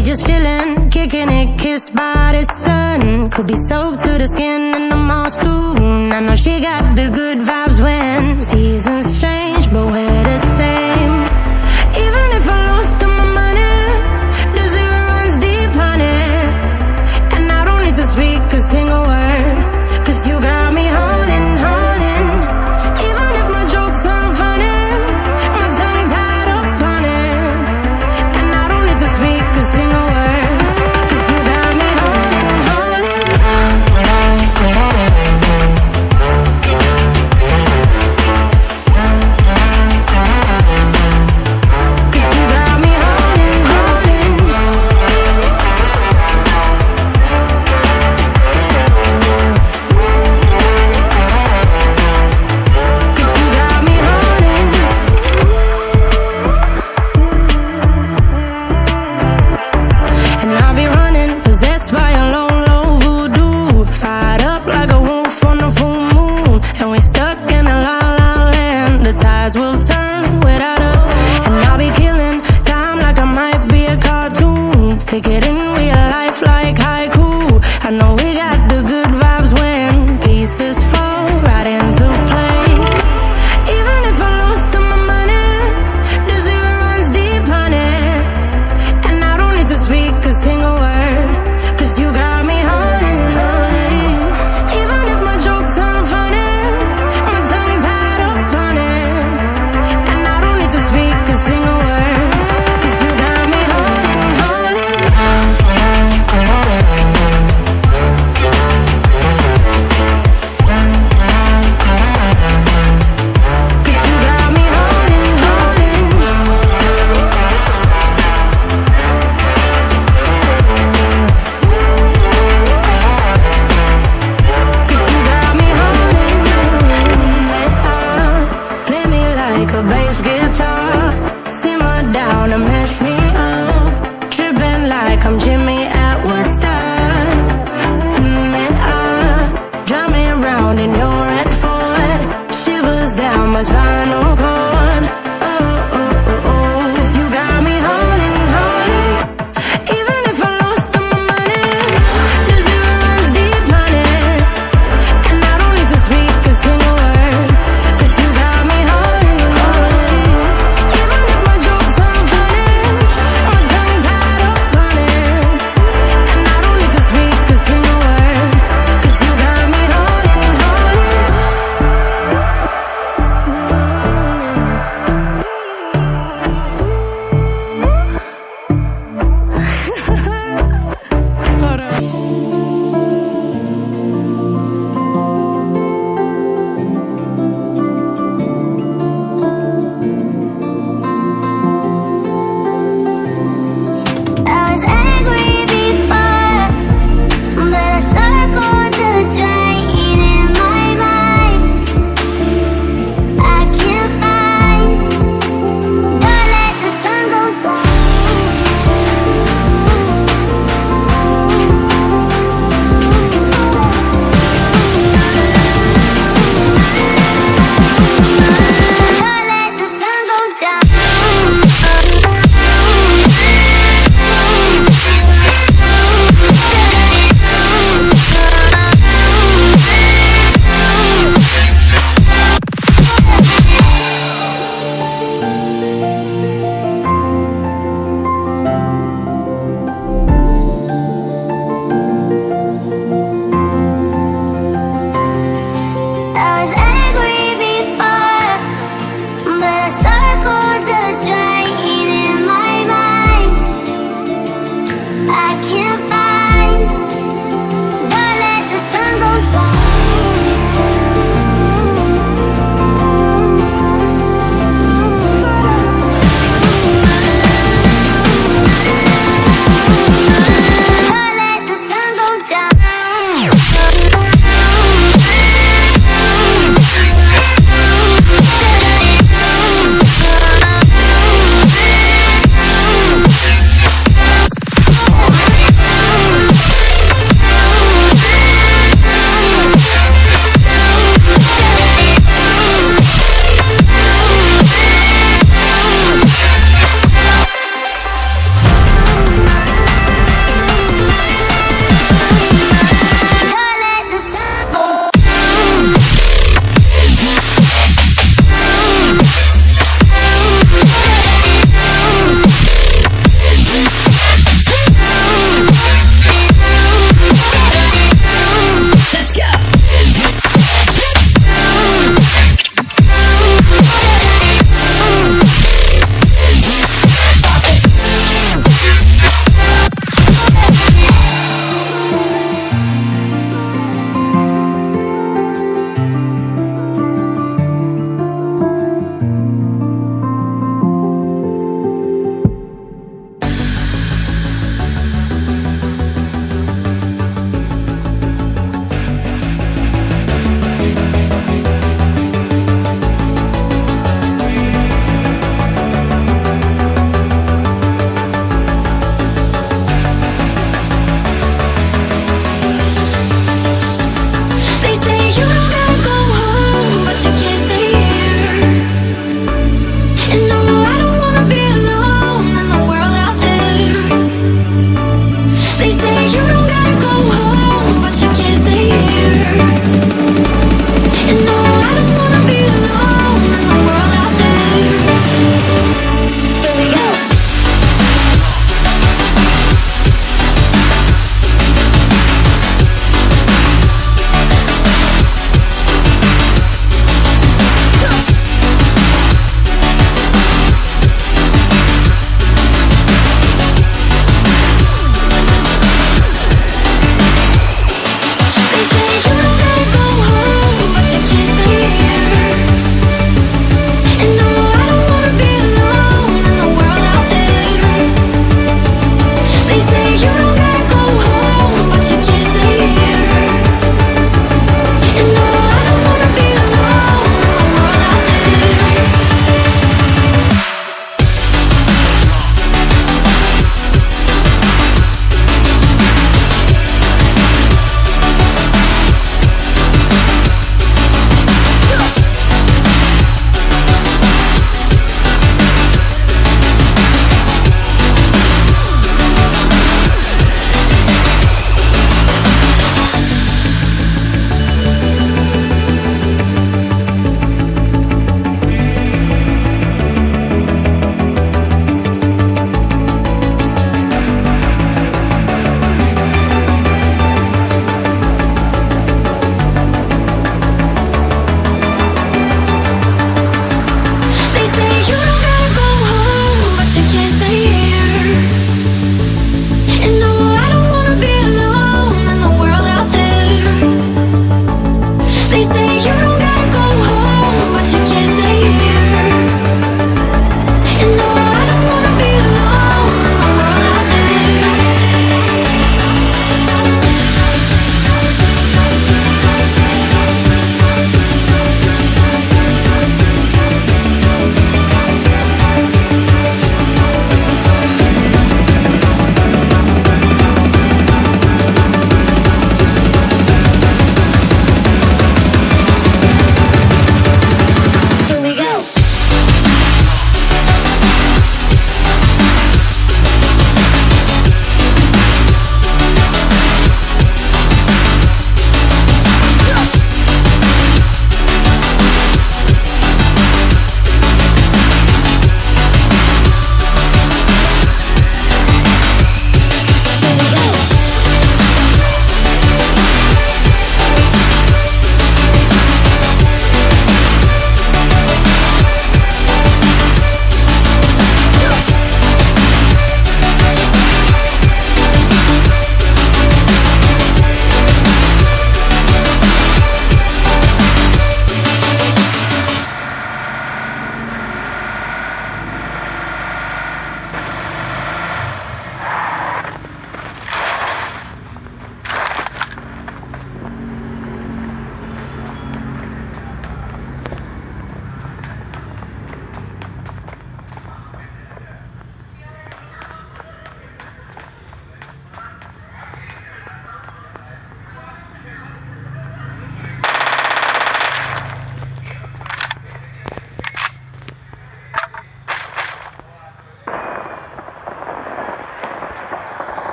we just chillin', kicking it, kissed by the sun. Could be soaked to the skin in the mall soon. I know she got the good vibes when seasons change, but we're the same. Even if I lost all my money, the zero runs deep, honey. And I don't need to speak a single word, 'cause you got me holding, holding. Even if my jokes aren't funny, my tongue tied up on it. And I don't need to speak a single word, 'cause you got me holding, holding. 'Cause you got me holding, holding. Cause you got me holding. And I'll be running, possessed by a low, low voodoo. Fired up like a wolf on the full moon. And we stuck in a la la land. The tides will turn without us. And I'll be killing time like I might be a cartoon. Take it in real life like haiku. I know we got the good vibes when pieces fall right into place. Even if I lost all my money, the zero runs deep, honey. And I don't need to speak a single word, 'cause you got me holding, holding. Even if my jokes aren't funny, my tongue tied up on it. And I don't need to speak a single word, 'cause you got me holding, holding.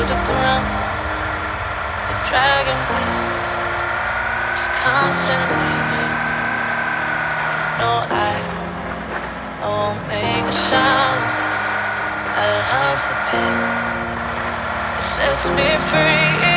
the ground. You're dragging me. It's constantly me. No, I won't make a sound. I love the pain. It sets me free.